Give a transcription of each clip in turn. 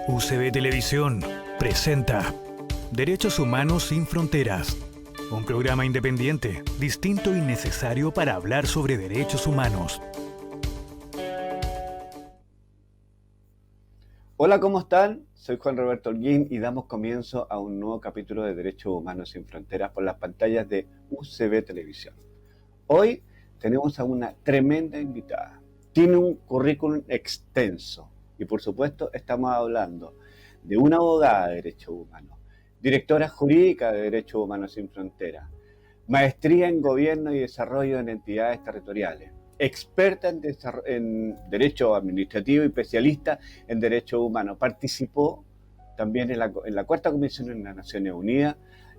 UCB Televisión presenta Derechos Humanos sin Fronteras, un programa independiente, distinto y necesario para hablar sobre derechos humanos. Hola, ¿cómo están? Soy Juan Roberto Holguín y damos comienzo a un nuevo capítulo de Derechos Humanos sin Fronteras por las pantallas de UCB Televisión. Hoy tenemos a una tremenda invitada. Tiene un currículum extenso y por supuesto estamos hablando de una abogada de Derechos Humanos, directora jurídica de Derechos Humanos sin Fronteras, maestría en Gobierno y Desarrollo en Entidades Territoriales, experta en Derecho Administrativo y especialista en Derechos Humanos. Participó también en la Cuarta Comisión de las Naciones Unidas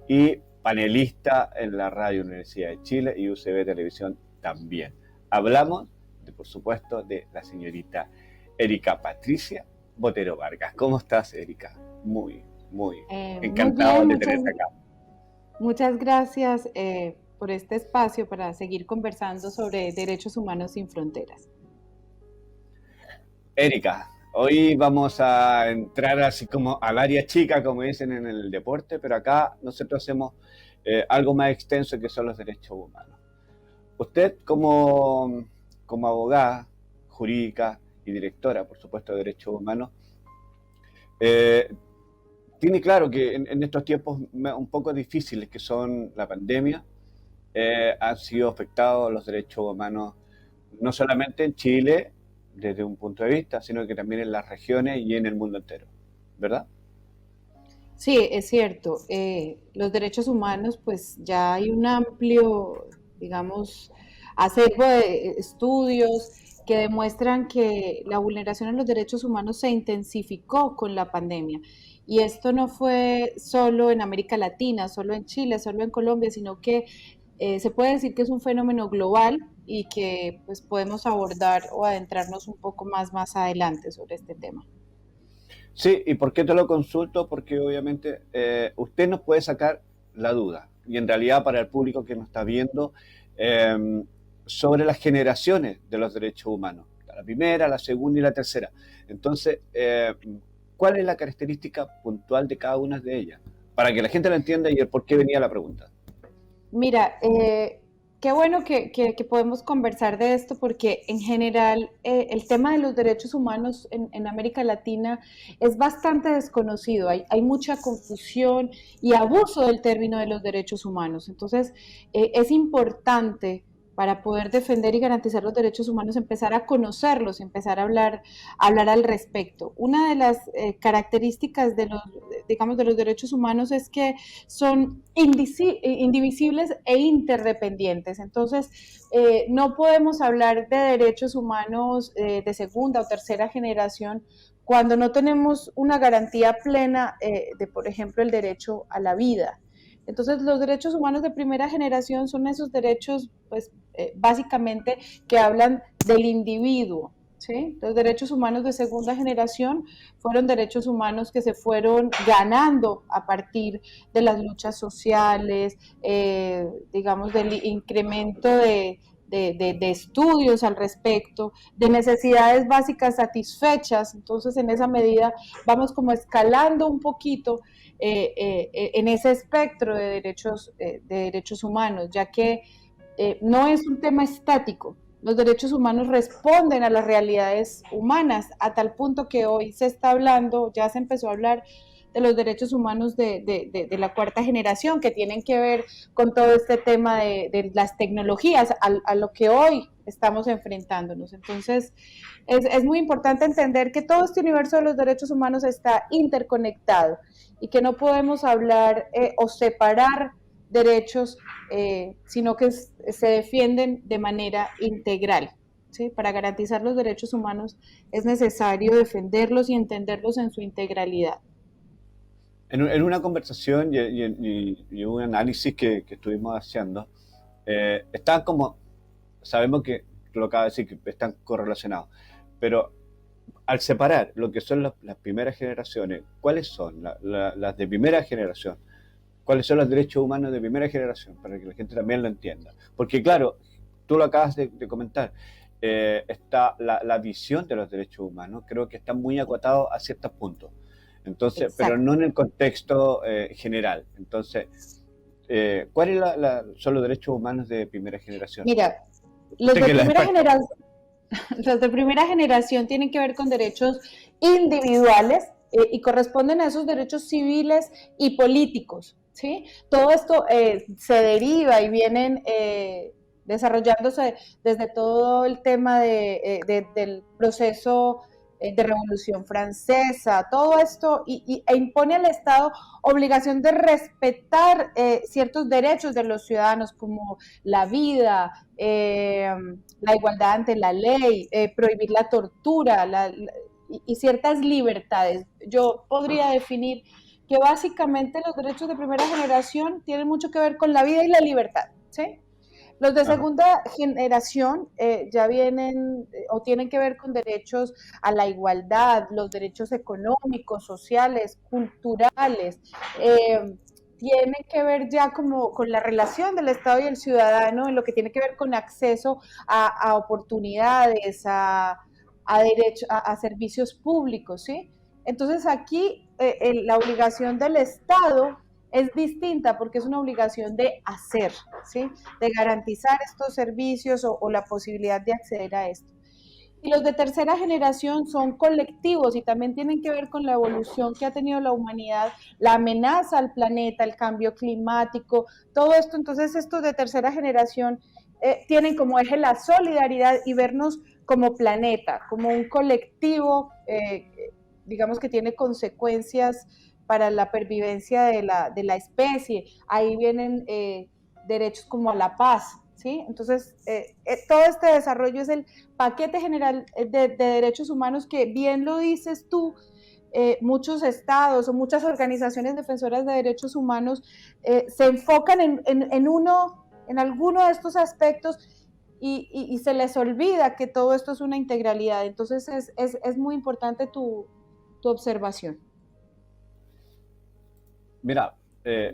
y panelista en la Radio Universidad de Chile y UCB Televisión también. Hablamos, por supuesto, de la señorita Erika Patricia Botero Vargas. ¿Cómo estás, Erika? Muy encantado muy bien, de tenerte acá. Muchas gracias por este espacio para seguir conversando sobre derechos humanos sin fronteras. Erika, hoy vamos a entrar así como al área chica, como dicen en el deporte, pero acá nosotros hacemos algo más extenso que son los derechos humanos. Usted como abogada jurídica y directora, por supuesto, de derechos humanos, tiene claro que en estos tiempos un poco difíciles que son la pandemia, han sido afectados los derechos humanos no solamente en Chile desde un punto de vista, sino que también en las regiones y en el mundo entero, ¿verdad? Sí, es cierto. Los derechos humanos, pues ya hay un amplio, digamos, acervo de estudios que demuestran que la vulneración a los derechos humanos se intensificó con la pandemia. Y esto no fue solo en América Latina, solo en Chile, solo en Colombia, sino que se puede decir que es un fenómeno global y que pues podemos abordar o adentrarnos un poco más adelante sobre este tema. Sí, ¿y por qué te lo consulto? Porque obviamente usted nos puede sacar la duda, y en realidad para el público que nos está viendo, eh, sobre las generaciones de los derechos humanos, la primera, la segunda y la tercera. Entonces, ¿cuál es la característica puntual de cada una de ellas? Para que la gente lo entienda y el por qué venía la pregunta. Mira, qué bueno que podemos conversar de esto porque en general el tema de los derechos humanos en América Latina es bastante desconocido. Hay mucha confusión y abuso del término de los derechos humanos. Entonces, es importante para poder defender y garantizar los derechos humanos, empezar a conocerlos, empezar a hablar al respecto. Una de las características de los, digamos, de los derechos humanos es que son indivisibles e interdependientes. Entonces, no podemos hablar de derechos humanos de segunda o tercera generación cuando no tenemos una garantía plena de, por ejemplo, el derecho a la vida. Entonces, los derechos humanos de primera generación son esos derechos, pues, básicamente, que hablan del individuo, ¿sí? Los derechos humanos de segunda generación fueron derechos humanos que se fueron ganando a partir de las luchas sociales, digamos, del incremento de estudios al respecto, de necesidades básicas satisfechas. Entonces, en esa medida, vamos como escalando un poquito en ese espectro de derechos humanos, ya que no es un tema estático. Los derechos humanos responden a las realidades humanas, a tal punto que hoy se está hablando, ya se empezó a hablar de los derechos humanos de la cuarta generación, que tienen que ver con todo este tema de las tecnologías, a lo que hoy estamos enfrentándonos. Entonces, es muy importante entender que todo este universo de los derechos humanos está interconectado y que no podemos hablar o separar derechos, sino que se defienden de manera integral. ¿Sí? Para garantizar los derechos humanos es necesario defenderlos y entenderlos en su integralidad. En una conversación y un análisis que estuvimos haciendo, están como, sabemos que lo acaba de decir, que están correlacionados, pero al separar lo que son las primeras generaciones, ¿cuáles son las de primera generación? ¿Cuáles son los derechos humanos de primera generación? Para que la gente también lo entienda. Porque claro, tú lo acabas de comentar, está la visión de los derechos humanos, creo que está muy acotado a ciertos puntos. Entonces, pero Exacto. no en el contexto general. Entonces, ¿cuáles son los derechos humanos de primera generación? Mira, los Usted de que es la primera experta. generación, los de primera generación tienen que ver con derechos individuales y corresponden a esos derechos civiles y políticos, ¿sí? Todo esto se deriva y vienen desarrollándose desde todo el tema del proceso de Revolución Francesa, todo esto e impone al Estado obligación de respetar ciertos derechos de los ciudadanos como la vida, la igualdad ante la ley, prohibir la tortura y ciertas libertades. Yo podría definir que básicamente los derechos de primera generación tienen mucho que ver con la vida y la libertad, ¿sí? Los de Ajá. segunda generación ya vienen o tienen que ver con derechos a la igualdad, los derechos económicos, sociales, culturales. Tiene que ver ya como con la relación del Estado y el ciudadano en lo que tiene que ver con acceso a oportunidades, a servicios públicos, ¿sí? Entonces aquí la obligación del Estado es distinta porque es una obligación de hacer, ¿sí? De garantizar estos servicios o la posibilidad de acceder a esto. Y los de tercera generación son colectivos y también tienen que ver con la evolución que ha tenido la humanidad, la amenaza al planeta, el cambio climático, todo esto. Entonces estos de tercera generación tienen como eje la solidaridad y vernos como planeta, como un colectivo, digamos que tiene consecuencias para la pervivencia de la especie. Ahí vienen derechos como a la paz, ¿sí? Entonces, todo este desarrollo es el paquete general de derechos humanos que, bien lo dices tú, muchos estados o muchas organizaciones defensoras de derechos humanos se enfocan en alguno de estos aspectos y se les olvida que todo esto es una integralidad. Entonces es muy importante tu observación. Mira,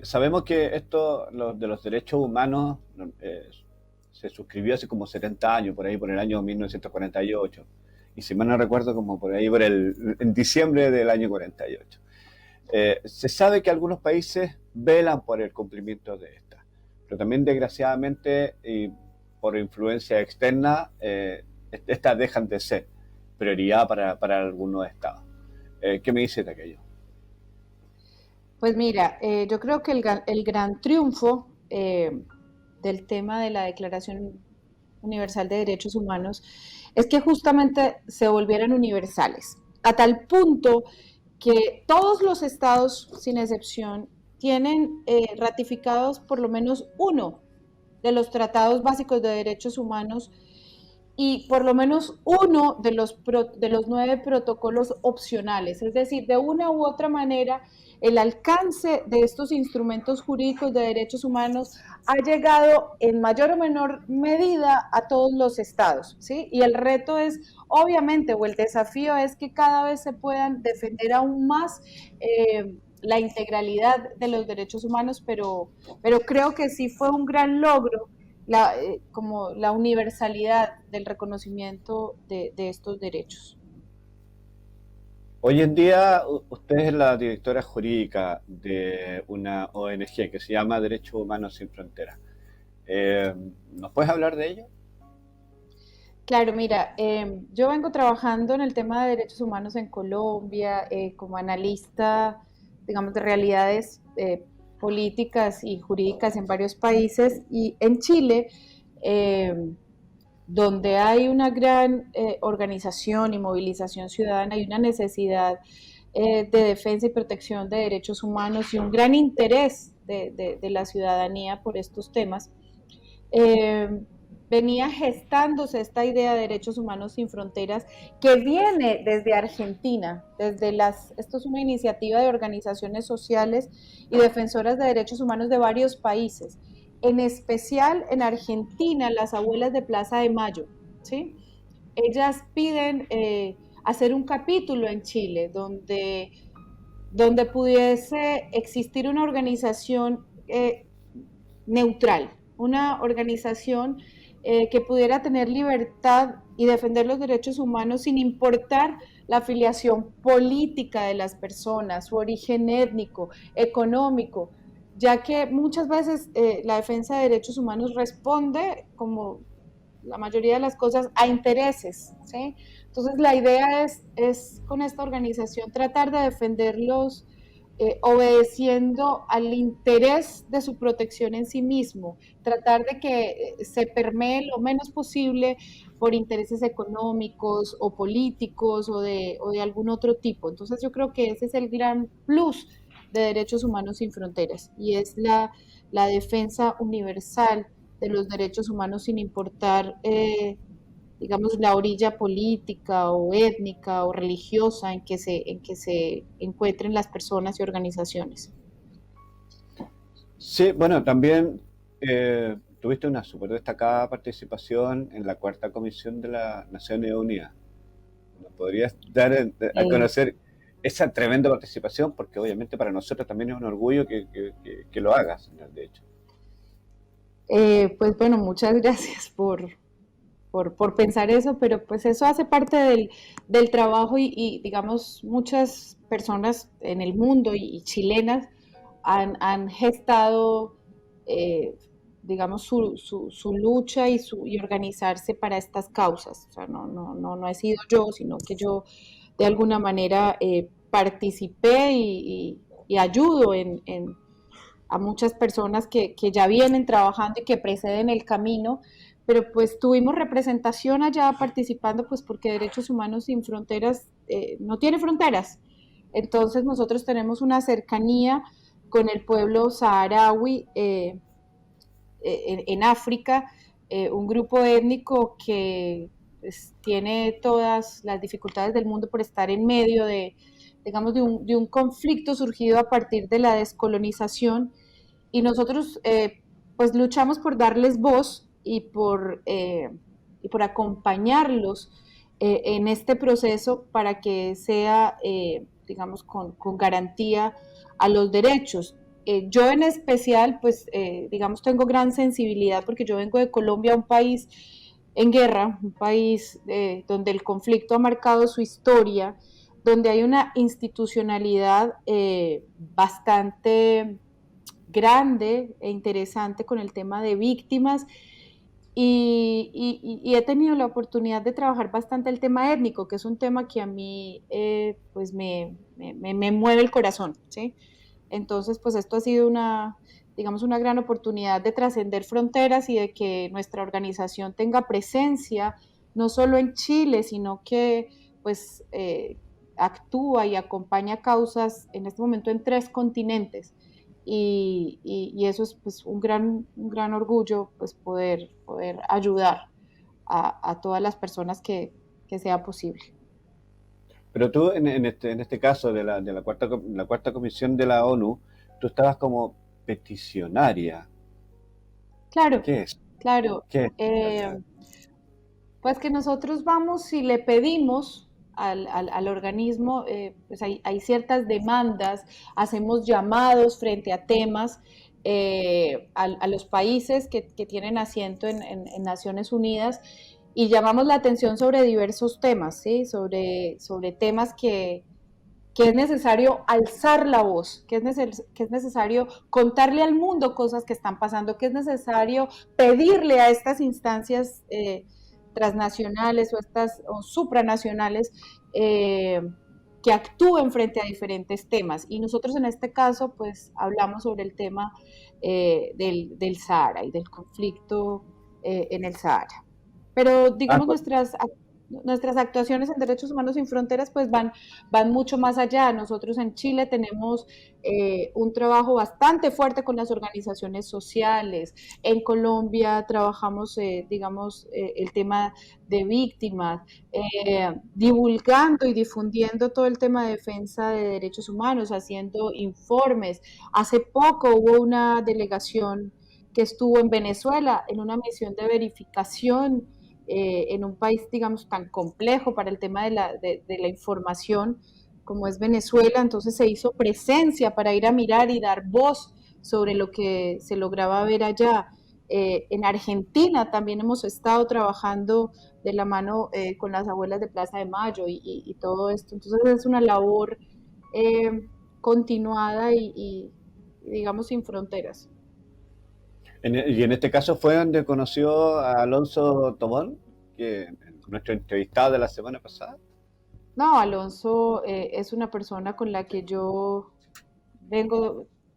sabemos que esto de los derechos humanos se suscribió hace como 70 años, por ahí por el año 1948. Y si mal no recuerdo, como por ahí en diciembre del año 48. Se sabe que algunos países velan por el cumplimiento de esta, pero también desgraciadamente y por influencia externa, estas dejan de ser prioridad para algunos estados. ¿Qué me dice de aquello? Pues mira, yo creo que el gran triunfo del tema de la Declaración Universal de Derechos Humanos es que justamente se volvieran universales, a tal punto que todos los estados, sin excepción, tienen ratificados por lo menos uno de los tratados básicos de derechos humanos y por lo menos uno de los 9 protocolos opcionales. Es decir, de una u otra manera, el alcance de estos instrumentos jurídicos de derechos humanos ha llegado en mayor o menor medida a todos los estados, ¿sí? Y el reto es, obviamente, o el desafío es que cada vez se puedan defender aún más la integralidad de los derechos humanos, pero creo que sí fue un gran logro como la universalidad del reconocimiento de estos derechos. Hoy en día usted es la directora jurídica de una ONG que se llama Derechos Humanos Sin Fronteras. Eh, ¿Nos puedes hablar de ello? Claro, mira, yo vengo trabajando en el tema de derechos humanos en Colombia como analista, digamos, de realidades políticas y jurídicas en varios países y en Chile, eh, donde hay una gran organización y movilización ciudadana y una necesidad de defensa y protección de derechos humanos y un gran interés de la ciudadanía por estos temas. eh, Venía gestándose esta idea de derechos humanos sin fronteras que viene desde Argentina, esto es una iniciativa de organizaciones sociales y defensoras de derechos humanos de varios países, en especial en Argentina, las abuelas de Plaza de Mayo, ¿sí? Ellas piden hacer un capítulo en Chile donde pudiese existir una organización neutral, una organización que pudiera tener libertad y defender los derechos humanos sin importar la afiliación política de las personas, su origen étnico, económico, ya que muchas veces la defensa de derechos humanos responde, como la mayoría de las cosas, a intereses, ¿sí? Entonces la idea es con esta organización tratar de defenderlos obedeciendo al interés de su protección en sí mismo, tratar de que se permee lo menos posible por intereses económicos o políticos o de algún otro tipo. Entonces yo creo que ese es el gran plus de Derechos Humanos Sin Fronteras y es la defensa universal de los derechos humanos sin importar digamos, la orilla política o étnica o religiosa en que se encuentren las personas y organizaciones. Sí, bueno, también tuviste una súper destacada participación en la cuarta comisión de las Naciones Unidas. ¿Nos podrías dar a Eh, conocer esa tremenda participación? Porque obviamente para nosotros también es un orgullo que lo hagas, de hecho. pues bueno, muchas gracias por pensar eso, pero pues eso hace parte del trabajo digamos, muchas personas en el mundo y chilenas han gestado, eh, digamos, su lucha y organizarse para estas causas. O sea, no he sido yo, sino que yo de alguna manera participé y ayudo a muchas personas que ya vienen trabajando y que preceden el camino, pero pues tuvimos representación allá participando, pues porque Derechos Humanos Sin Fronteras no tiene fronteras. Entonces nosotros tenemos una cercanía con el pueblo saharaui en África, un grupo étnico que pues, tiene todas las dificultades del mundo por estar en medio digamos, de un conflicto surgido a partir de la descolonización y nosotros pues luchamos por darles voz y por acompañarlos en este proceso para que sea, digamos, con garantía a los derechos. Yo en especial, pues, digamos, tengo gran sensibilidad porque yo vengo de Colombia, un país en guerra, un país donde el conflicto ha marcado su historia, donde hay una institucionalidad bastante grande e interesante con el tema de víctimas y he tenido la oportunidad de trabajar bastante el tema étnico, que es un tema que a mí pues me mueve el corazón, ¿sí? Entonces, pues esto ha sido digamos, una gran oportunidad de trascender fronteras y de que nuestra organización tenga presencia, no solo en Chile, sino que pues actúa y acompaña causas en este momento en 3 continentes. Y eso es pues un gran orgullo pues poder ayudar a todas las personas que sea posible. Pero tú, en este caso de la cuarta comisión de la ONU, tú estabas como peticionaria. Claro, ¿Qué es? claro. ¿Qué es en Eh, realidad? pues que nosotros vamos y le pedimos al organismo, pues hay ciertas demandas, hacemos llamados frente a temas a los países que tienen asiento en Naciones Unidas y llamamos la atención sobre diversos temas, ¿sí? Sobre temas que es necesario alzar la voz, que es necesario contarle al mundo cosas que están pasando, que es necesario pedirle a estas instancias transnacionales o supranacionales eh, que actúen frente a diferentes temas. Y nosotros en este caso, pues hablamos sobre el tema del Sahara y del conflicto en el Sahara. Pero Ah, digamos nuestras actuaciones en Derechos Humanos Sin Fronteras pues van mucho más allá. Nosotros en Chile tenemos un trabajo bastante fuerte con las organizaciones sociales. En Colombia trabajamos, digamos, el tema de víctimas, divulgando y difundiendo todo el tema de defensa de derechos humanos, haciendo informes. Hace poco hubo una delegación que estuvo en Venezuela en una misión de verificación en un país, digamos, tan complejo para el tema de la información como es Venezuela, entonces se hizo presencia para ir a mirar y dar voz sobre lo que se lograba ver allá. En Argentina también hemos estado trabajando de la mano con las abuelas de Plaza de Mayo y todo esto. Entonces es una labor continuada digamos sin fronteras. Y en este caso fue donde conoció a Alonso Tobón, que nuestro entrevistado de la semana pasada. No, Alonso es una persona con la que yo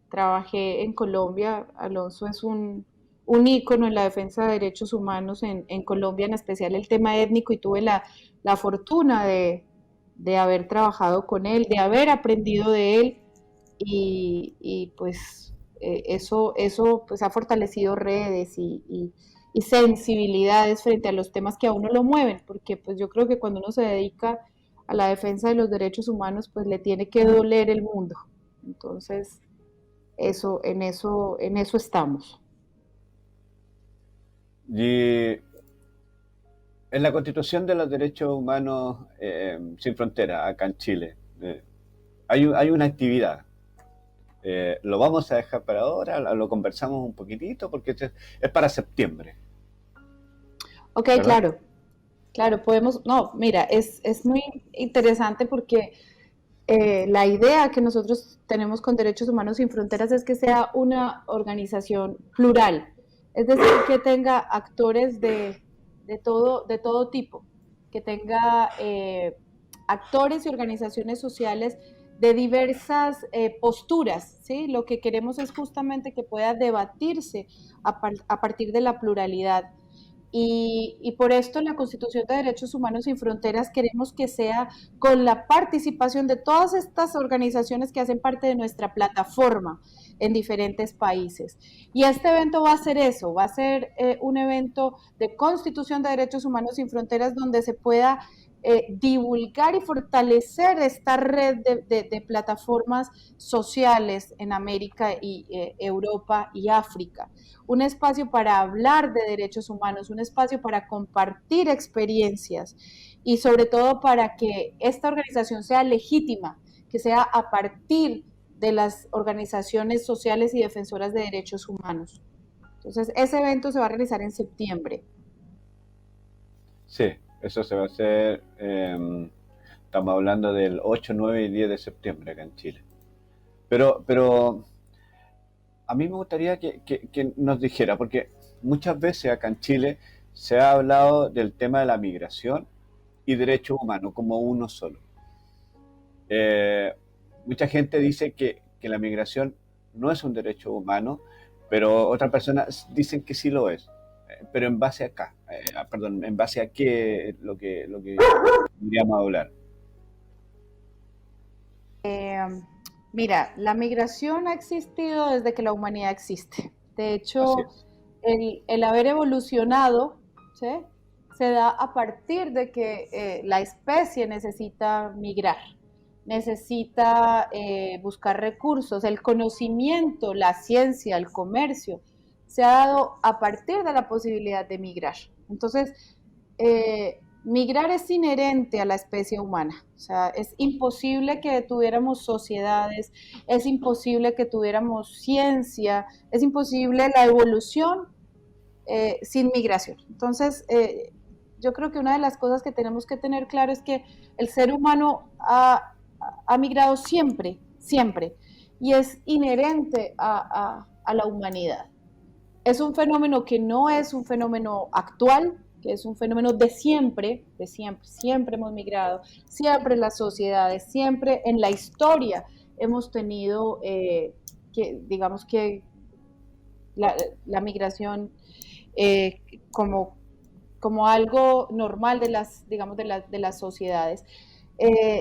trabajé en Colombia. Alonso es un ícono en la defensa de derechos humanos en Colombia, en especial el tema étnico, y tuve la fortuna de haber trabajado con él, de haber aprendido de él, y pues eso pues ha fortalecido redes y sensibilidades frente a los temas que a uno lo mueven, porque pues yo creo que cuando uno se dedica a la defensa de los derechos humanos, pues le tiene que doler el mundo. Entonces, en eso estamos. Y en la Constitución de los Derechos Humanos sin Fronteras, acá en Chile, hay una actividad. Lo vamos a dejar para ahora, lo conversamos un poquitito, porque es para septiembre. Ok, ¿Verdad? claro, podemos, no, mira, es muy interesante porque la idea que nosotros tenemos con Derechos Humanos Sin Fronteras es que sea una organización plural, es decir, que tenga actores de todo tipo, que tenga actores y organizaciones sociales de diversas posturas, ¿sí? Lo que queremos es justamente que pueda debatirse a partir de la pluralidad. Y por esto en la Constitución de Derechos Humanos Sin Fronteras queremos que sea con la participación de todas estas organizaciones que hacen parte de nuestra plataforma en diferentes países. Y este evento va a ser eso, va a ser un evento de Constitución de Derechos Humanos Sin Fronteras donde se pueda divulgar y fortalecer esta red de plataformas sociales en América y Europa y África. Un espacio para hablar de derechos humanos, un espacio para compartir experiencias y sobre todo para que esta organización sea legítima, que sea a partir de las organizaciones sociales y defensoras de derechos humanos. Entonces, ese evento se va a realizar en septiembre. Sí, eso se va a hacer, estamos hablando del 8, 9 y 10 de septiembre acá en Chile. Pero a mí me gustaría que nos dijera, porque muchas veces acá en Chile se ha hablado del tema de la migración y derechos humanos como uno solo. Eh, Mucha gente dice que la migración no es un derecho humano, pero otras personas dicen que sí lo es. Pero en base a acá, perdón, en base a qué lo que podríamos hablar. Eh, Mira, la migración ha existido desde que la humanidad existe. De Así hecho, es. el haber evolucionado, ¿sí? Se da a partir de que la especie necesita migrar, necesita buscar recursos, el conocimiento, la ciencia, el comercio, se ha dado a partir de la posibilidad de migrar. Entonces, migrar es inherente a la especie humana, o sea, es imposible que tuviéramos sociedades, es imposible que tuviéramos ciencia, es imposible la evolución sin migración. Entonces, yo creo que una de las cosas que tenemos que tener claro es que el ser humano ha migrado siempre, siempre, y es inherente a la humanidad. Es un fenómeno que no es un fenómeno actual, que es un fenómeno de siempre, siempre hemos migrado, siempre en las sociedades, siempre en la historia hemos tenido, digamos que la migración eh, como, como algo normal de las, digamos, de las sociedades.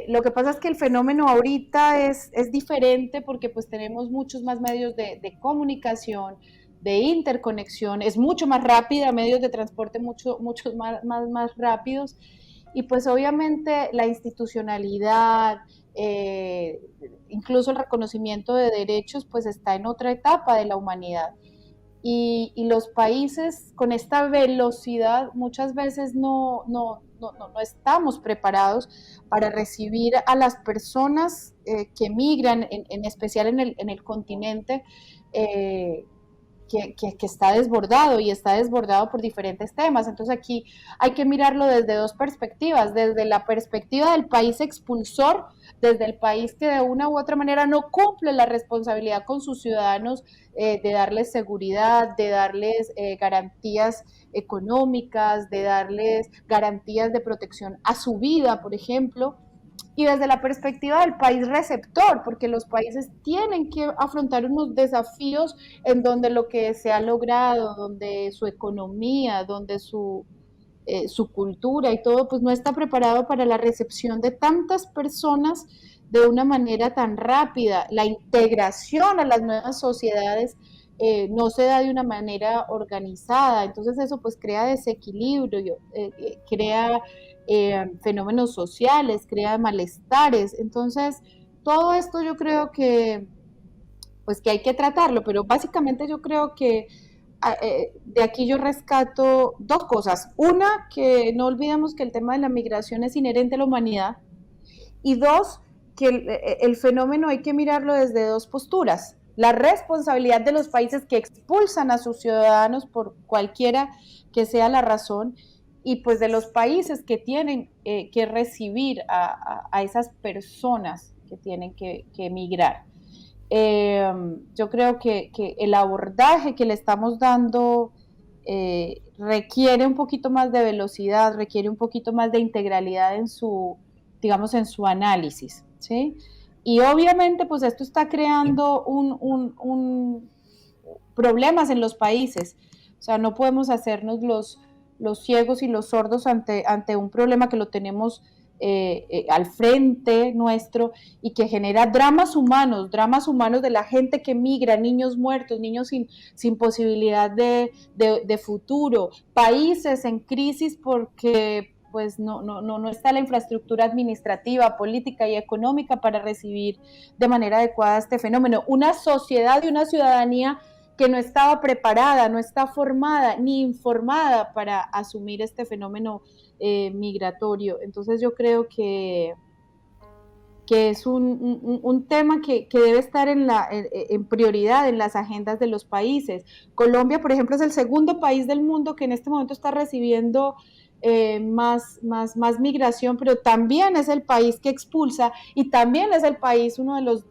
Lo que pasa es que el fenómeno ahorita es diferente porque pues tenemos muchos más medios de comunicación, de interconexión, es mucho más rápida, medios de transporte muchos más rápidos y pues obviamente la institucionalidad, eh, incluso el reconocimiento de derechos pues está en otra etapa de la humanidad. Y los países con esta velocidad muchas veces no estamos preparados para recibir a las personas que migran, en especial en el continente, eh, que está desbordado y está desbordado por diferentes temas. Entonces aquí hay que mirarlo desde dos perspectivas, desde la perspectiva del país expulsor, desde el país que de una u otra manera no cumple la responsabilidad con sus ciudadanos de darles seguridad, de darles garantías económicas, de darles garantías de protección a su vida, por ejemplo, y desde la perspectiva del país receptor, porque los países tienen que afrontar unos desafíos en donde lo que se ha logrado, donde su economía, donde su cultura y todo, pues no está preparado para la recepción de tantas personas de una manera tan rápida. La integración a las nuevas sociedades no se da de una manera organizada, entonces eso pues crea desequilibrio, crea fenómenos sociales, crea malestares, entonces todo esto yo creo que pues que hay que tratarlo, pero básicamente yo creo que de aquí yo rescato dos cosas. Una, que no olvidemos que el tema de la migración es inherente a la humanidad. Y dos, que el fenómeno hay que mirarlo desde dos posturas. La responsabilidad de los países que expulsan a sus ciudadanos por cualquiera que sea la razón, y pues de los países que tienen que recibir a esas personas que tienen que emigrar. Yo creo que el abordaje que le estamos dando requiere un poquito más de velocidad, requiere un poquito más de integralidad en su, digamos, en su análisis, ¿sí? Y obviamente, pues esto está creando problemas en los países. O sea, no podemos hacernos los ciegos y los sordos ante un problema que lo tenemos al frente nuestro y que genera dramas humanos de la gente que migra, niños muertos, niños sin posibilidad de futuro, países en crisis porque pues no está la infraestructura administrativa, política y económica para recibir de manera adecuada este fenómeno. Una sociedad y una ciudadanía que no estaba preparada, no está formada ni informada para asumir este fenómeno migratorio. Entonces yo creo que es un tema que debe estar en prioridad en las agendas de los países. Colombia, por ejemplo, es el segundo país del mundo que en este momento está recibiendo más migración, pero también es el país que expulsa y también es el país, uno de los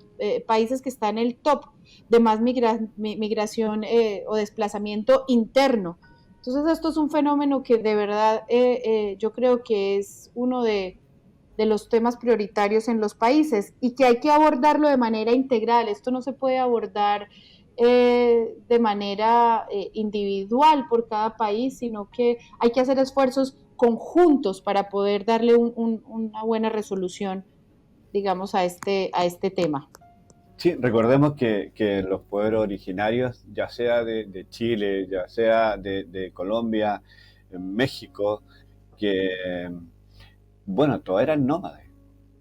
países que está en el top de más migración o desplazamiento interno. Entonces esto es un fenómeno que de verdad yo creo que es uno de los temas prioritarios en los países y que hay que abordarlo de manera integral. Esto no se puede abordar de manera individual por cada país, sino que hay que hacer esfuerzos conjuntos para poder darle una buena resolución, digamos, a este tema. Sí, recordemos que los pueblos originarios, ya sea de Chile, ya sea de Colombia, México, que, bueno, todos eran nómades.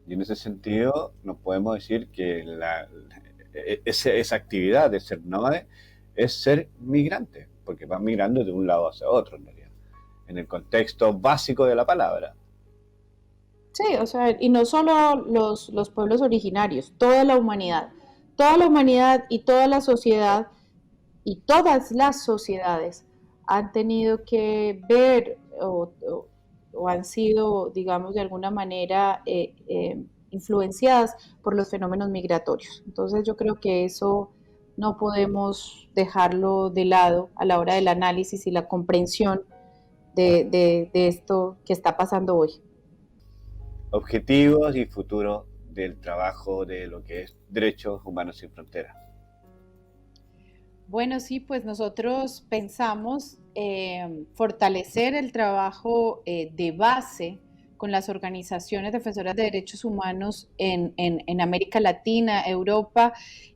Y en ese sentido nos podemos decir que esa actividad de ser nómade es ser migrante, porque van migrando de un lado hacia otro, en realidad, en el contexto básico de la palabra. Sí, o sea, y no solo los pueblos originarios, toda la humanidad y toda la sociedad y todas las sociedades han tenido que ver o han sido, digamos, de alguna manera influenciadas por los fenómenos migratorios. Entonces yo creo que eso no podemos dejarlo de lado a la hora del análisis y la comprensión de esto que está pasando hoy. Objetivos y futuro del trabajo de lo que es Derechos Humanos Sin Fronteras. Bueno, sí, pues nosotros pensamos fortalecer el trabajo de base con las organizaciones defensoras de derechos humanos en América Latina, Europa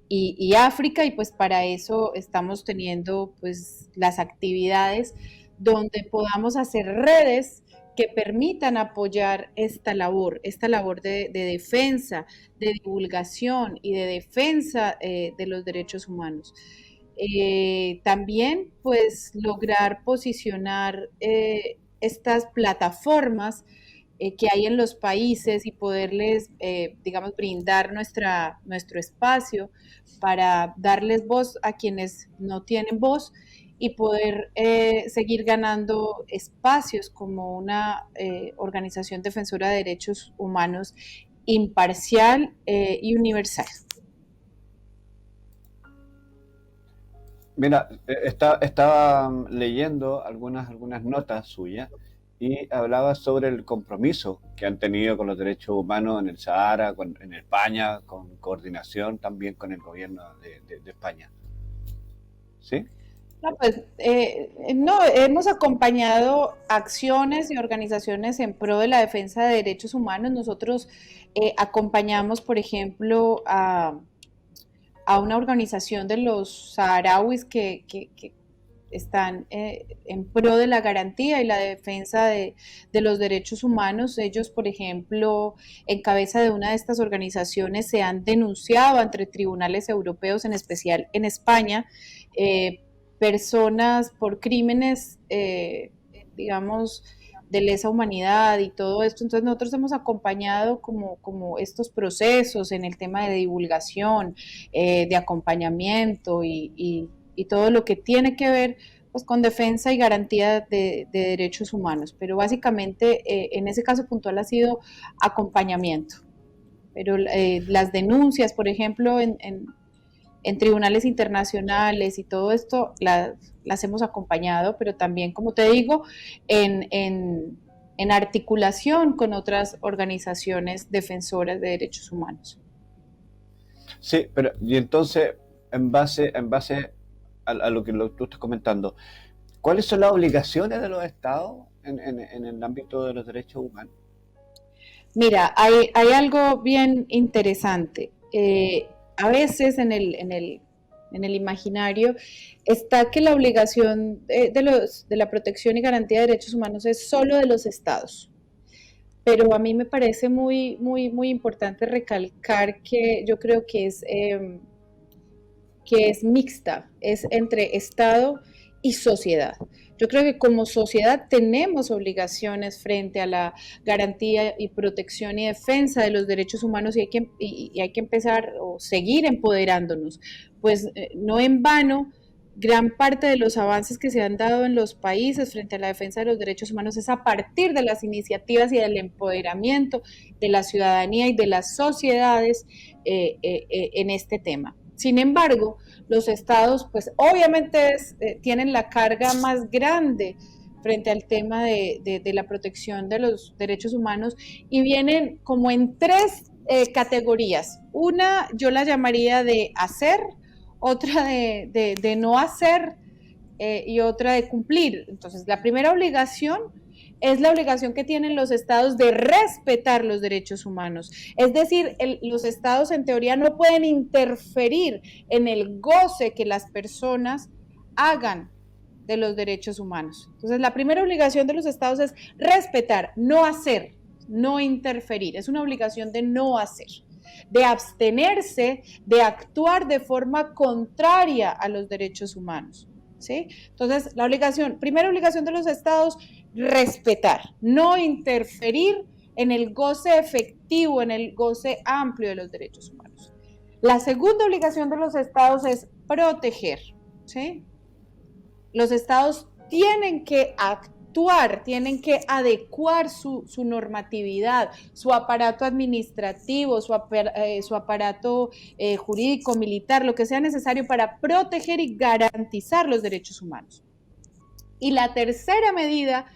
y África, y pues para eso estamos teniendo pues las actividades donde podamos hacer redes que permitan apoyar esta labor de defensa, de divulgación y de defensa de los derechos humanos. También pues lograr posicionar estas plataformas que hay en los países y poderles, digamos, brindar nuestro espacio para darles voz a quienes no tienen voz y poder seguir ganando espacios como una organización defensora de derechos humanos imparcial y universal. Mira, estaba leyendo algunas notas suyas y hablaba sobre el compromiso que han tenido con los derechos humanos en el Sahara, en España, con coordinación también con el gobierno de España. ¿Sí? No, pues no, hemos acompañado acciones y organizaciones en pro de la defensa de derechos humanos. Nosotros acompañamos, por ejemplo, a una organización de los saharauis que están en pro de la garantía y la defensa de los derechos humanos. Ellos, por ejemplo, en cabeza de una de estas organizaciones se han denunciado ante tribunales europeos, en especial en España, personas por crímenes, digamos, de lesa humanidad y todo esto. Entonces nosotros hemos acompañado como estos procesos en el tema de divulgación, de acompañamiento y todo lo que tiene que ver pues, con defensa y garantía de derechos humanos. Pero básicamente en ese caso puntual ha sido acompañamiento. Pero las denuncias, por ejemplo, en tribunales internacionales y todo esto las hemos acompañado, pero también, como te digo, en articulación con otras organizaciones defensoras de derechos humanos. Sí, pero y entonces, en base a lo que tú estás comentando, ¿cuáles son las obligaciones de los estados en el ámbito de los derechos humanos? Mira, hay algo bien interesante. A veces en el imaginario está que la obligación de la protección y garantía de derechos humanos es solo de los estados. Pero a mí me parece muy, muy, muy importante recalcar que yo creo que es mixta, es entre Estado y sociedad. Yo creo que como sociedad tenemos obligaciones frente a la garantía y protección y defensa de los derechos humanos y hay que empezar o seguir empoderándonos. Pues no en vano, gran parte de los avances que se han dado en los países frente a la defensa de los derechos humanos es a partir de las iniciativas y del empoderamiento de la ciudadanía y de las sociedades en este tema. Sin embargo, los estados, pues obviamente tienen la carga más grande frente al tema de la protección de los derechos humanos y vienen como en tres categorías. Una yo la llamaría de hacer, otra de no hacer y otra de cumplir. Entonces, la primera obligación es la obligación que tienen los estados de respetar los derechos humanos. Es decir, los estados en teoría no pueden interferir en el goce que las personas hagan de los derechos humanos. Entonces, la primera obligación de los estados es respetar, no hacer, no interferir. Es una obligación de no hacer, de abstenerse, de actuar de forma contraria a los derechos humanos. ¿Sí? Entonces, primera obligación de los estados, respetar, no interferir en el goce efectivo, en el goce amplio de los derechos humanos. La segunda obligación de los estados es proteger, ¿sí? Los estados tienen que actuar, tienen que adecuar su normatividad, su aparato administrativo, su aparato jurídico, militar, lo que sea necesario para proteger y garantizar los derechos humanos. Y la tercera medida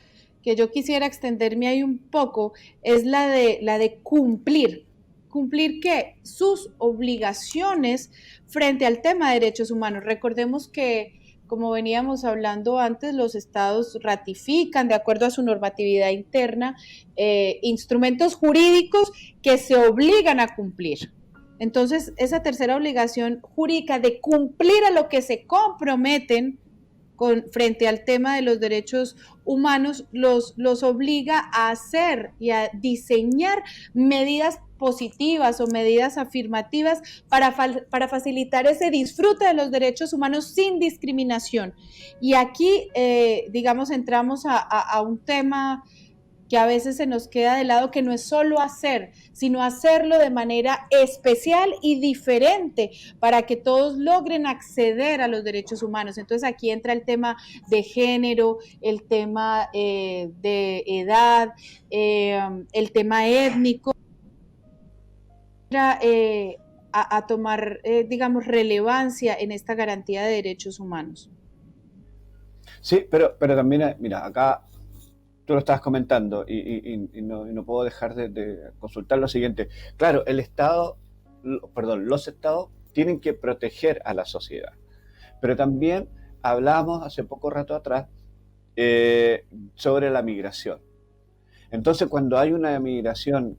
que yo quisiera extenderme ahí un poco es la de cumplir. ¿Cumplir qué? Sus obligaciones frente al tema de derechos humanos. Recordemos que, como veníamos hablando antes, los estados ratifican, de acuerdo a su normatividad interna, instrumentos jurídicos que se obligan a cumplir. Entonces, esa tercera obligación jurídica de cumplir a lo que se comprometen frente al tema de los derechos humanos, los obliga a hacer y a diseñar medidas positivas o medidas afirmativas para facilitar ese disfrute de los derechos humanos sin discriminación. Y aquí, digamos, entramos a un tema que a veces se nos queda de lado, que no es solo hacer, sino hacerlo de manera especial y diferente para que todos logren acceder a los derechos humanos. Entonces aquí entra el tema de género, el tema de edad, el tema étnico, a tomar, digamos, relevancia en esta garantía de derechos humanos. Sí, pero también, mira, acá tú lo estabas comentando y no puedo dejar de consultar lo siguiente. Claro, los estados tienen que proteger a la sociedad, pero también hablamos hace poco rato atrás sobre la migración. Entonces, cuando hay una migración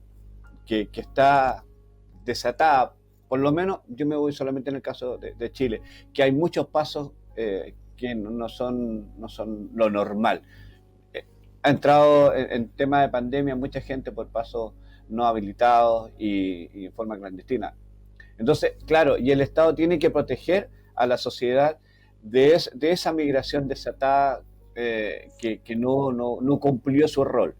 que está desatada, por lo menos yo me voy solamente en el caso de Chile, que hay muchos pasos que no son lo normal. Ha entrado en tema de pandemia mucha gente por pasos no habilitados y en forma clandestina. Entonces, claro, y el Estado tiene que proteger a la sociedad de esa migración desatada que no cumplió su rol,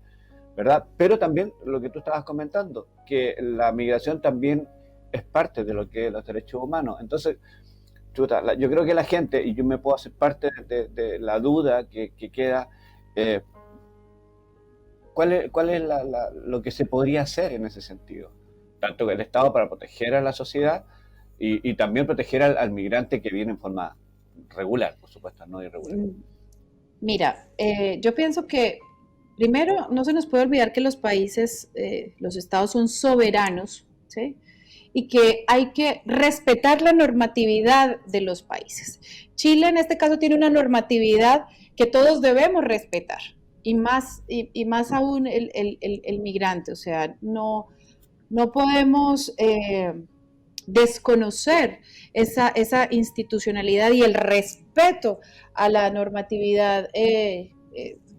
¿verdad? Pero también lo que tú estabas comentando, que la migración también es parte de lo que es los derechos humanos. Entonces, chuta, yo creo que la gente, y yo me puedo hacer parte de la duda que queda, ¿cuál es lo que se podría hacer en ese sentido? Tanto el Estado para proteger a la sociedad y también proteger al migrante que viene en forma regular, por supuesto, no irregular. Mira, yo pienso que primero no se nos puede olvidar que los países, los estados son soberanos, ¿sí? Y que hay que respetar la normatividad de los países. Chile en este caso tiene una normatividad que todos debemos respetar, y más aún el migrante, o sea, no podemos desconocer esa institucionalidad y el respeto a la normatividad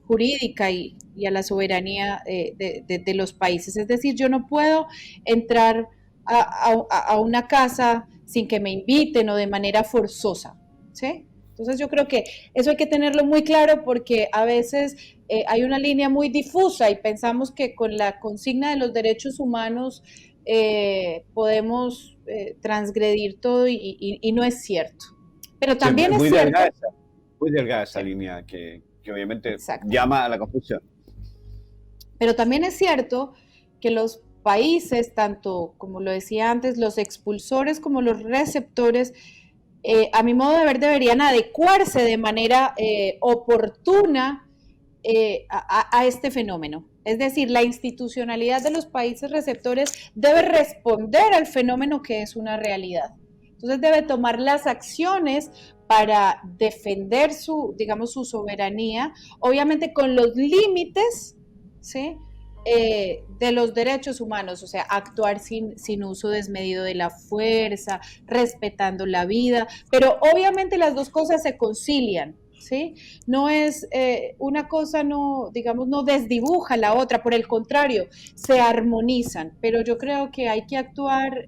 jurídica y a la soberanía de los países. Es decir, yo no puedo entrar a una casa sin que me inviten o de manera forzosa, ¿sí? Entonces yo creo que eso hay que tenerlo muy claro porque a veces hay una línea muy difusa y pensamos que con la consigna de los derechos humanos podemos transgredir todo y no es cierto. Pero también Sí, es cierto. muy delgada esa Sí, línea que obviamente exacto. llama a la confusión. Pero también es cierto que los países, tanto como lo decía antes, los expulsores como los receptores, a mi modo de ver, deberían adecuarse de manera oportuna a este fenómeno. Es decir, la institucionalidad de los países receptores debe responder al fenómeno que es una realidad. Entonces debe tomar las acciones para defender digamos, su soberanía, obviamente con los límites, ¿sí? De los derechos humanos, o sea, actuar sin uso desmedido de la fuerza, respetando la vida, pero obviamente las dos cosas se concilian, ¿sí? No es una cosa, no, digamos, no desdibuja la otra, por el contrario, se armonizan, pero yo creo que hay que actuar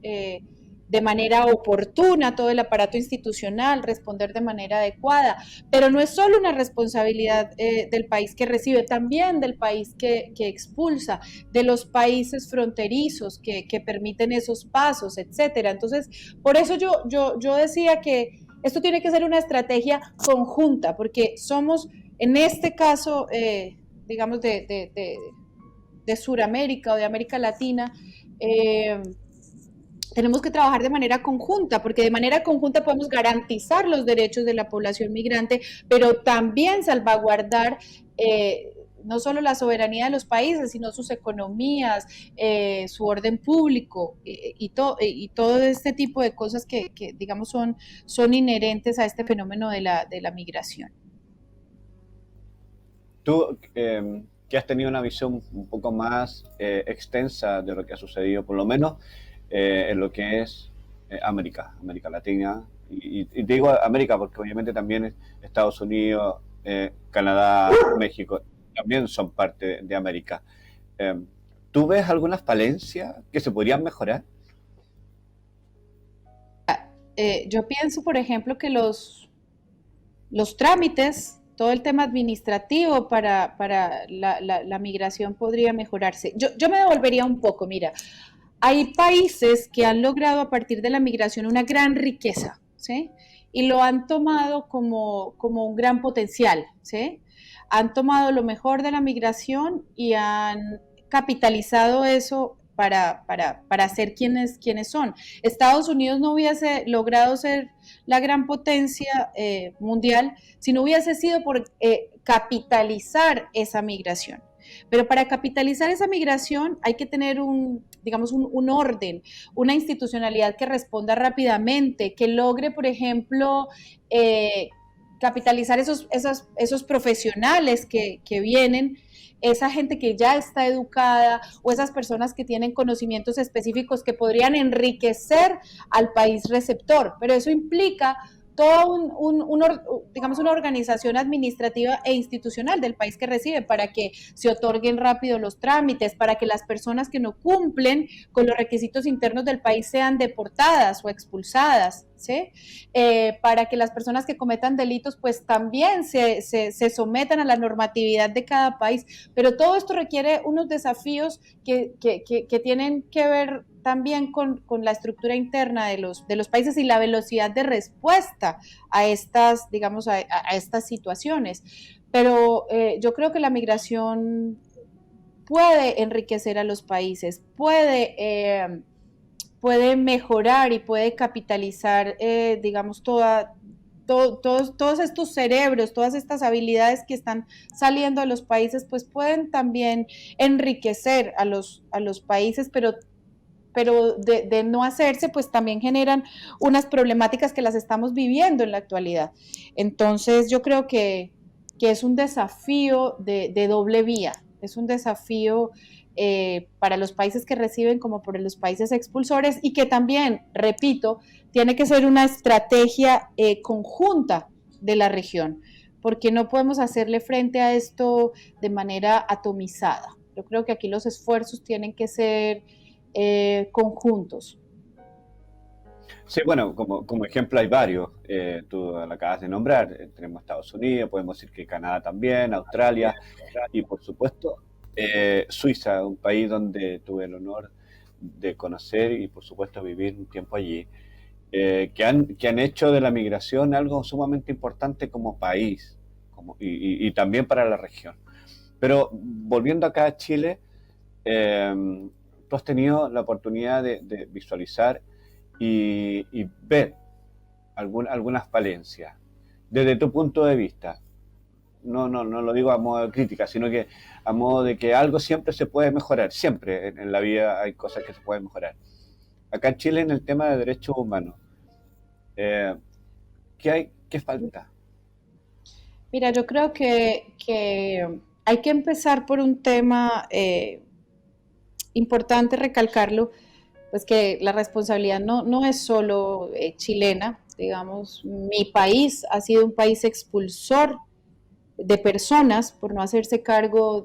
de manera oportuna, todo el aparato institucional, responder de manera adecuada, pero no es solo una responsabilidad del país que recibe, también del país que expulsa, de los países fronterizos que permiten esos pasos, etcétera. Entonces, por eso yo decía que esto tiene que ser una estrategia conjunta, porque somos, en este caso, digamos, de Sudamérica o de América Latina, tenemos que trabajar de manera conjunta, porque de manera conjunta podemos garantizar los derechos de la población migrante, pero también salvaguardar no solo la soberanía de los países, sino sus economías, su orden público y todo este tipo de cosas que digamos, son inherentes a este fenómeno de la migración. Tú, que has tenido una visión un poco más extensa de lo que ha sucedido, por lo menos en lo que es América Latina, y te digo América porque obviamente también Estados Unidos, Canadá, México, también son parte de América. ¿Tú ves algunas falencias que se podrían mejorar? Yo pienso, por ejemplo, que los trámites todo el tema administrativo para la migración podría mejorarse. Yo me devolvería un poco, mira, hay países que han logrado a partir de la migración una gran riqueza, ¿sí? Y lo han tomado como un gran potencial, ¿sí? Han tomado lo mejor de la migración y han capitalizado eso para ser quienes son. Estados Unidos no hubiese logrado ser la gran potencia mundial si no hubiese sido por capitalizar esa migración. Pero para capitalizar esa migración hay que tener un orden, una institucionalidad que responda rápidamente, que logre, por ejemplo, capitalizar esos profesionales que vienen, esa gente que ya está educada o esas personas que tienen conocimientos específicos que podrían enriquecer al país receptor. Pero eso implica toda una organización administrativa e institucional del país que recibe para que se otorguen rápido los trámites, para que las personas que no cumplen con los requisitos internos del país sean deportadas o expulsadas, ¿sí? Para que las personas que cometan delitos pues también se sometan a la normatividad de cada país. Pero todo esto requiere unos desafíos que tienen que ver también con la estructura interna de los países y la velocidad de respuesta a estas, digamos, a estas situaciones. Pero yo creo que la migración puede enriquecer a los países, puede mejorar y puede capitalizar, digamos, todos estos cerebros, todas estas habilidades que están saliendo de los países, pues pueden también enriquecer a los países, pero de no hacerse, pues también generan unas problemáticas que las estamos viviendo en la actualidad. Entonces, yo creo que es un desafío de doble vía, es un desafío para los países que reciben como por los países expulsores y que también, repito, tiene que ser una estrategia conjunta de la región, porque no podemos hacerle frente a esto de manera atomizada. Yo creo que aquí los esfuerzos tienen que ser conjuntos. Sí, bueno, como ejemplo hay varios, tú lo acabas de nombrar, tenemos Estados Unidos, podemos decir que Canadá también, Australia y por supuesto Suiza, un país donde tuve el honor de conocer y por supuesto vivir un tiempo allí, que han hecho de la migración algo sumamente importante como país y también para la región. Pero volviendo acá a Chile, tú has tenido la oportunidad de visualizar y ver algunas falencias desde tu punto de vista. No lo digo a modo de crítica, sino que a modo de que algo siempre se puede mejorar, siempre en la vida hay cosas que se pueden mejorar. Acá en Chile, en el tema de derechos humanos, ¿qué falta? Mira, yo creo que hay que empezar por un tema importante recalcarlo, pues que la responsabilidad no es solo chilena, digamos, mi país ha sido un país expulsor de personas por no hacerse cargo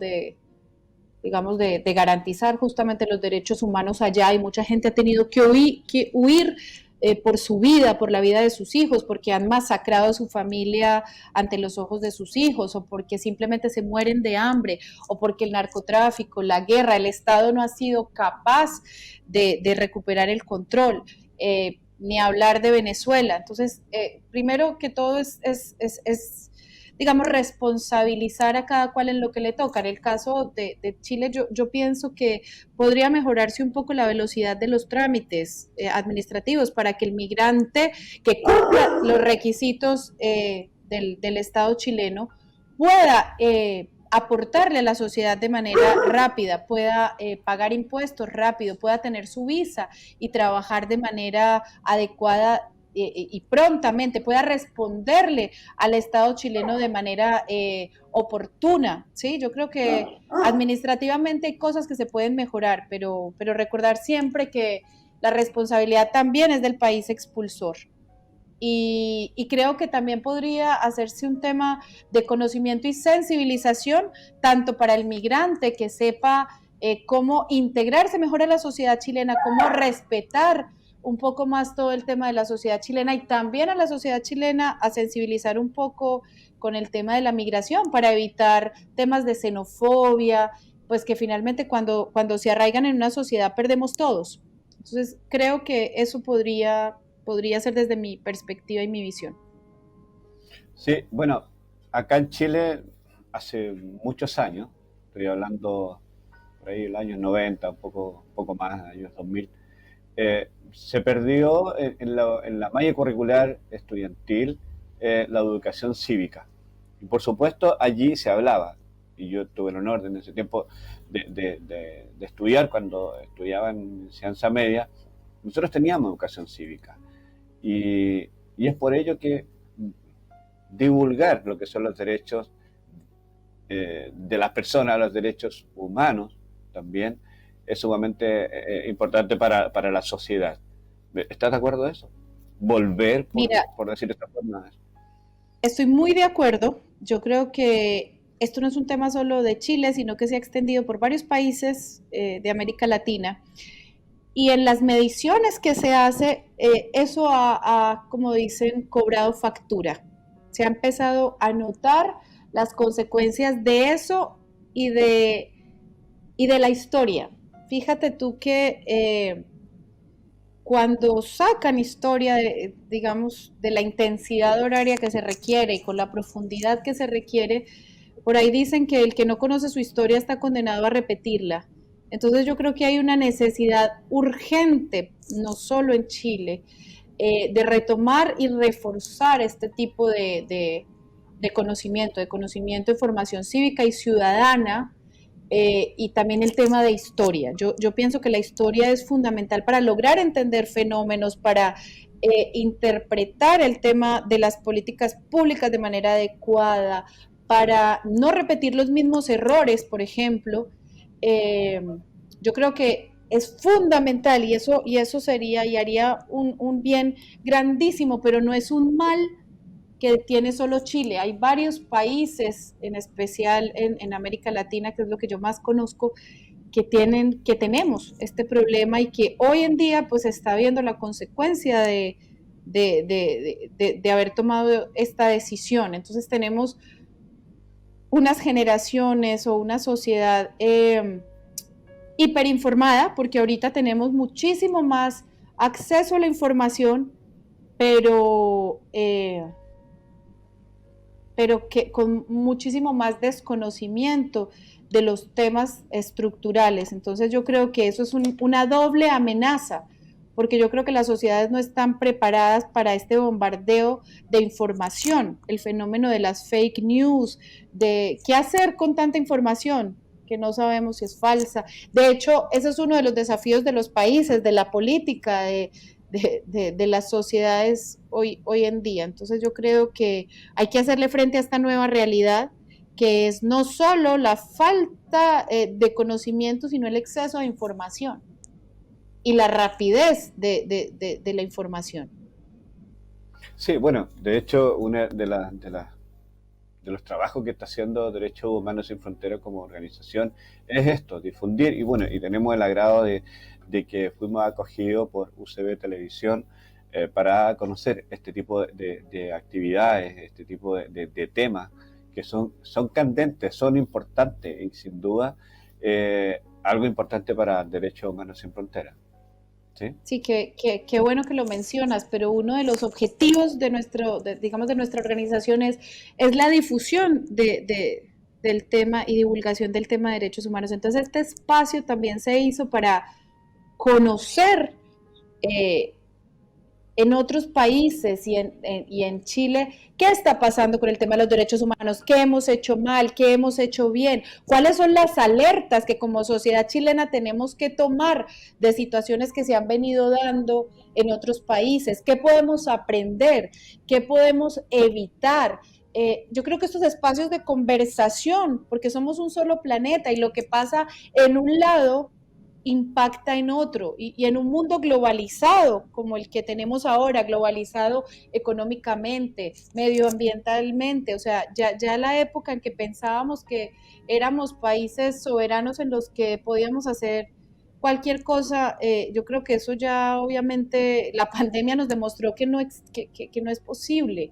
digamos, de garantizar justamente los derechos humanos allá y mucha gente ha tenido que huir por su vida, por la vida de sus hijos, porque han masacrado a su familia ante los ojos de sus hijos, o porque simplemente se mueren de hambre, o porque el narcotráfico, la guerra, el Estado no ha sido capaz de recuperar el control, ni hablar de Venezuela. Entonces, primero que todo es digamos, responsabilizar a cada cual en lo que le toca. En el caso de Chile, yo pienso que podría mejorarse un poco la velocidad de los trámites administrativos para que el migrante que cumpla los requisitos del Estado chileno pueda aportarle a la sociedad de manera rápida, pueda pagar impuestos rápido, pueda tener su visa y trabajar de manera adecuada y prontamente pueda responderle al Estado chileno de manera oportuna, ¿sí? Yo creo que administrativamente hay cosas que se pueden mejorar, pero recordar siempre que la responsabilidad también es del país expulsor. Y creo que también podría hacerse un tema de conocimiento y sensibilización, tanto para el migrante que sepa cómo integrarse mejor a la sociedad chilena, cómo respetar un poco más todo el tema de la sociedad chilena y también a la sociedad chilena a sensibilizar un poco con el tema de la migración para evitar temas de xenofobia, pues que finalmente cuando se arraigan en una sociedad perdemos todos. Entonces creo que eso podría ser desde mi perspectiva y mi visión. Sí, bueno, acá en Chile hace muchos años, estoy hablando por ahí del año 90, un poco más, años 2000, se perdió en la malla curricular estudiantil la educación cívica. Y por supuesto allí se hablaba, y yo tuve el honor en ese tiempo de estudiar, cuando estudiaba en enseñanza media, nosotros teníamos educación cívica. Y, y es por ello que divulgar lo que son los derechos de las personas, los derechos humanos también, es sumamente importante para la sociedad. ¿Estás de acuerdo de eso? Volver, Mira, por decir de esta forma. estoy muy de acuerdo. Yo creo que esto no es un tema solo de Chile, sino que se ha extendido por varios países de América Latina. Y en las mediciones que se hace, eso como dicen, cobrado factura. Se ha empezado a notar las consecuencias de eso y y de la historia. Fíjate tú que cuando sacan historia, digamos, de la intensidad horaria que se requiere y con la profundidad que se requiere, por ahí dicen que el que no conoce su historia está condenado a repetirla. Entonces yo creo que hay una necesidad urgente, no solo en Chile, de retomar y reforzar este tipo de conocimiento de formación cívica y ciudadana, y también el tema de historia. Yo pienso que la historia es fundamental para lograr entender fenómenos, para interpretar el tema de las políticas públicas de manera adecuada, para no repetir los mismos errores, por ejemplo. Eh, yo creo que es fundamental y eso sería y haría un bien grandísimo, pero no es un mal que tiene solo Chile. Hay varios países, en especial en América Latina, que es lo que yo más conozco, que tenemos este problema y que hoy en día pues está viendo la consecuencia de haber tomado esta decisión. Entonces tenemos unas generaciones o una sociedad hiperinformada, porque ahorita tenemos muchísimo más acceso a la información, pero pero que con muchísimo más desconocimiento de los temas estructurales. Entonces yo creo que eso es una doble amenaza, porque yo creo que las sociedades no están preparadas para este bombardeo de información, el fenómeno de las fake news, de qué hacer con tanta información que no sabemos si es falsa. De hecho, ese es uno de los desafíos de los países, de la política, de las sociedades hoy en día. Entonces yo creo que hay que hacerle frente a esta nueva realidad, que es no solo la falta de conocimiento, sino el exceso de información y la rapidez de la información. Sí, bueno, de hecho, una de los trabajos que está haciendo Derechos Humanos Sin Fronteras como organización es esto, difundir, y bueno, y tenemos el agrado de que fuimos acogidos por UCB Televisión para conocer este tipo de actividades, este tipo de temas que son candentes, son importantes y sin duda algo importante para Derechos Humanos Sin Fronteras. ¿Sí? Sí, qué bueno que lo mencionas, pero uno de los objetivos digamos, de nuestra organización es la difusión del tema y divulgación del tema de derechos humanos. Entonces, este espacio también se hizo para conocer eh, en otros países y en Chile, ¿qué está pasando con el tema de los derechos humanos? ¿Qué hemos hecho mal? ¿Qué hemos hecho bien? ¿Cuáles son las alertas que como sociedad chilena tenemos que tomar de situaciones que se han venido dando en otros países? ¿Qué podemos aprender? ¿Qué podemos evitar? Yo creo que estos espacios de conversación, porque somos un solo planeta y lo que pasa en un lado impacta en otro y en un mundo globalizado como el que tenemos ahora, globalizado económicamente, medioambientalmente, o sea, ya la época en que pensábamos que éramos países soberanos en los que podíamos hacer cualquier cosa, yo creo que eso ya obviamente la pandemia nos demostró que no es posible.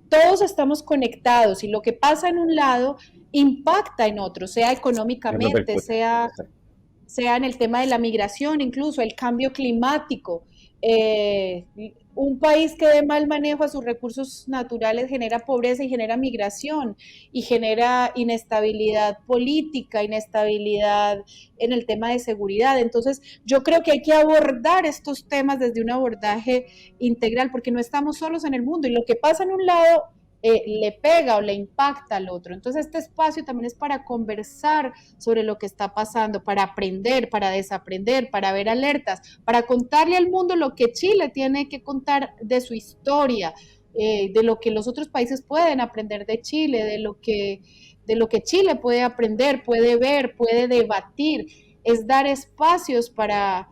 Todos estamos conectados y lo que pasa en un lado impacta en otro, sea Es económicamente, repercute. sea en el tema de la migración, incluso el cambio climático. Eh, un país que dé mal manejo a sus recursos naturales genera pobreza y genera migración y genera inestabilidad política, inestabilidad en el tema de seguridad. Entonces, yo creo que hay que abordar estos temas desde un abordaje integral porque no estamos solos en el mundo y lo que pasa en un lado le pega o le impacta al otro. Entonces, este espacio también es para conversar sobre lo que está pasando, para aprender, para desaprender, para ver alertas, para contarle al mundo lo que Chile tiene que contar de su historia, de lo que los otros países pueden aprender de Chile, de lo que Chile puede aprender, puede ver, puede debatir, es dar espacios para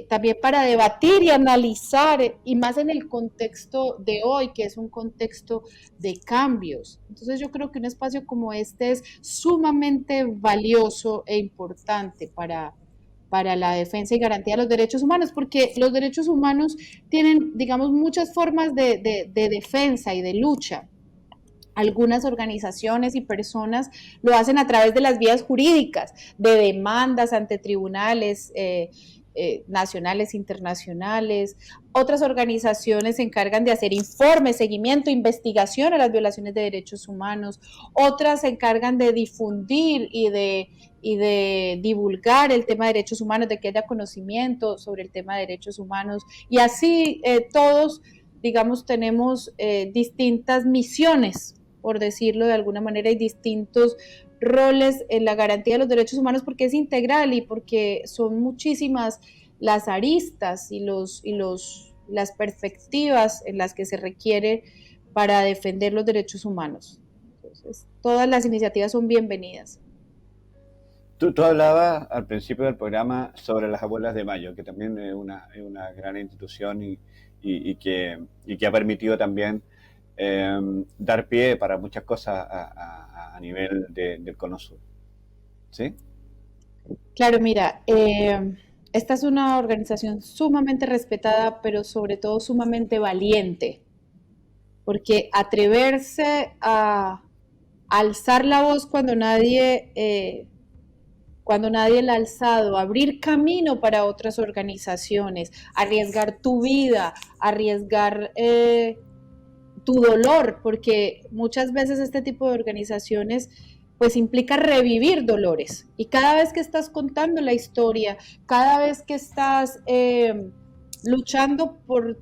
también para debatir y analizar, y más en el contexto de hoy, que es un contexto de cambios. Entonces yo creo que un espacio como este es sumamente valioso e importante para la defensa y garantía de los derechos humanos, porque los derechos humanos tienen, digamos, muchas formas de defensa y de lucha. Algunas organizaciones y personas lo hacen a través de las vías jurídicas, de demandas ante tribunales nacionales, internacionales. Otras organizaciones se encargan de hacer informes, seguimiento, investigación a las violaciones de derechos humanos. Otras se encargan de difundir y de divulgar el tema de derechos humanos, de que haya conocimiento sobre el tema de derechos humanos. Y así todos, digamos, tenemos distintas misiones, por decirlo de alguna manera, y distintos roles en la garantía de los derechos humanos porque es integral y porque son muchísimas las aristas y las perspectivas en las que se requiere para defender los derechos humanos. Entonces, todas las iniciativas son bienvenidas. Tú hablabas al principio del programa sobre las Abuelas de Mayo, que también es una gran institución y que ha permitido también dar pie para muchas cosas a nivel del Cono Sur. ¿Sí? Claro, mira, esta es una organización sumamente respetada, pero sobre todo sumamente valiente, porque atreverse a alzar la voz cuando nadie la ha alzado, abrir camino para otras organizaciones, arriesgar tu vida, arriesgar tu dolor, porque muchas veces este tipo de organizaciones pues implica revivir dolores. Y cada vez que estás contando la historia, cada vez que estás luchando por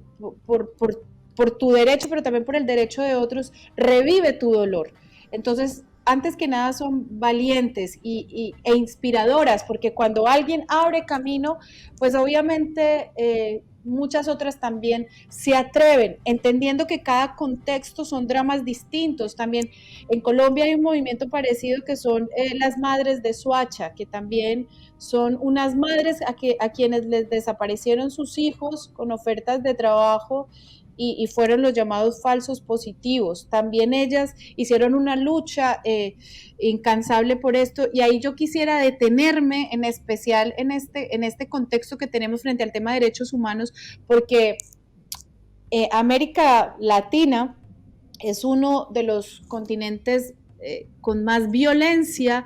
tu derecho, pero también por el derecho de otros, revive tu dolor. Entonces, antes que nada son valientes e inspiradoras, porque cuando alguien abre camino, pues obviamente muchas otras también se atreven, entendiendo que cada contexto son dramas distintos. También en Colombia hay un movimiento parecido que son las madres de Soacha, que también son unas madres a quienes les desaparecieron sus hijos con ofertas de trabajo y fueron los llamados falsos positivos. También ellas hicieron una lucha incansable por esto y ahí yo quisiera detenerme en especial en este contexto que tenemos frente al tema de derechos humanos, porque América Latina es uno de los continentes con más violencia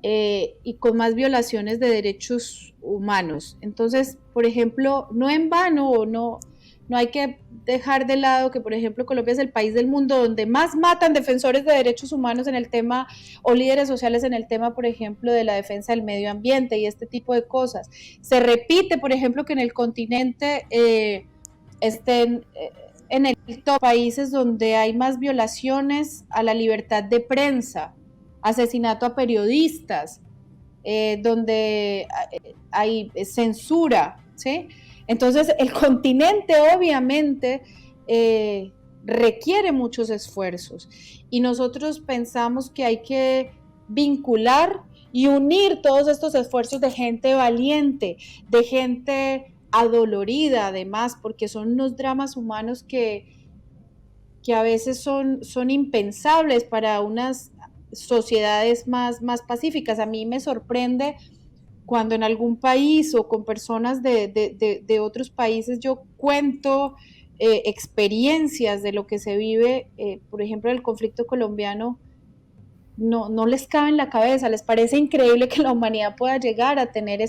y con más violaciones de derechos humanos. Entonces, por ejemplo, no en vano o no hay que dejar de lado que, por ejemplo, Colombia es el país del mundo donde más matan defensores de derechos humanos en el tema, o líderes sociales en el tema, por ejemplo, de la defensa del medio ambiente y este tipo de cosas. Se repite, por ejemplo, que en el continente estén en el top países donde hay más violaciones a la libertad de prensa, asesinato a periodistas, donde hay censura, ¿sí? Entonces, el continente obviamente requiere muchos esfuerzos y nosotros pensamos que hay que vincular y unir todos estos esfuerzos de gente valiente, de gente adolorida además, porque son unos dramas humanos que a veces son impensables para unas sociedades más pacíficas. A mí me sorprende cuando en algún país o con personas de otros países yo cuento experiencias de lo que se vive, por ejemplo, el conflicto colombiano, no les cabe en la cabeza, les parece increíble que la humanidad pueda llegar a tener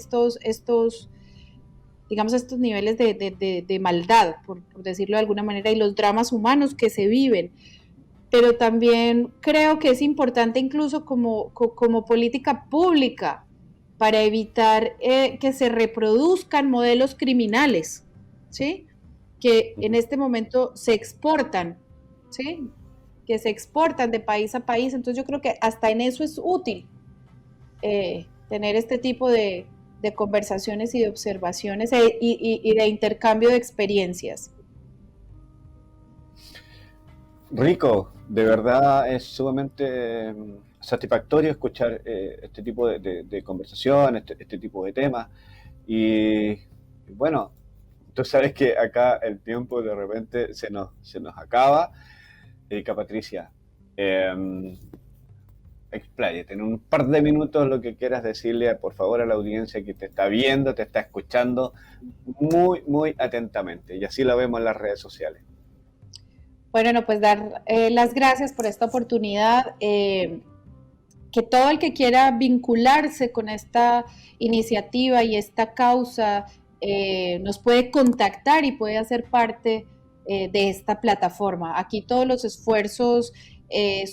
digamos, estos niveles de maldad, por decirlo de alguna manera, y los dramas humanos que se viven. Pero también creo que es importante incluso como política pública para evitar que se reproduzcan modelos criminales, ¿sí? Que en este momento se exportan, ¿sí? Que se exportan de país a país. Entonces yo creo que hasta en eso es útil tener este tipo de conversaciones y de observaciones y de intercambio de experiencias. Rico, de verdad es sumamente satisfactorio escuchar este tipo de conversación, este tipo de temas. Y bueno, tú sabes que acá el tiempo de repente se nos acaba. Erika Patricia, expláyate en un par de minutos lo que quieras decirle, por favor, a la audiencia que te está viendo, te está escuchando muy, muy atentamente. Y así lo vemos en las redes sociales. Bueno, no, pues dar las gracias por esta oportunidad. Que todo el que quiera vincularse con esta iniciativa y esta causa nos puede contactar y puede hacer parte de esta plataforma. Aquí todos los esfuerzos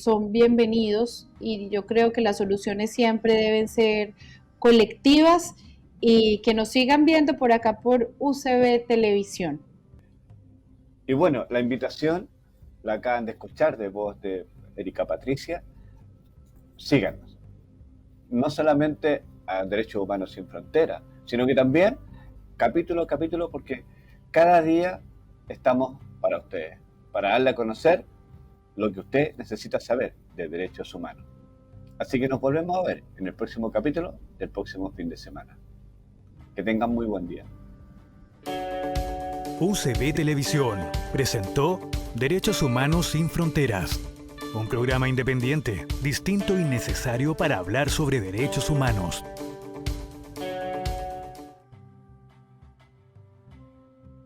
son bienvenidos y yo creo que las soluciones siempre deben ser colectivas y que nos sigan viendo por acá por UCB Televisión. Y bueno, la invitación la acaban de escuchar de voz de Erika Patricia. Síganos. No solamente a Derechos Humanos Sin Fronteras, sino que también capítulo a capítulo, porque cada día estamos para ustedes, para darle a conocer lo que usted necesita saber de derechos humanos. Así que nos volvemos a ver en el próximo capítulo del próximo fin de semana. Que tengan muy buen día. UCB Televisión presentó Derechos Humanos Sin Fronteras, un programa independiente, distinto y necesario para hablar sobre derechos humanos.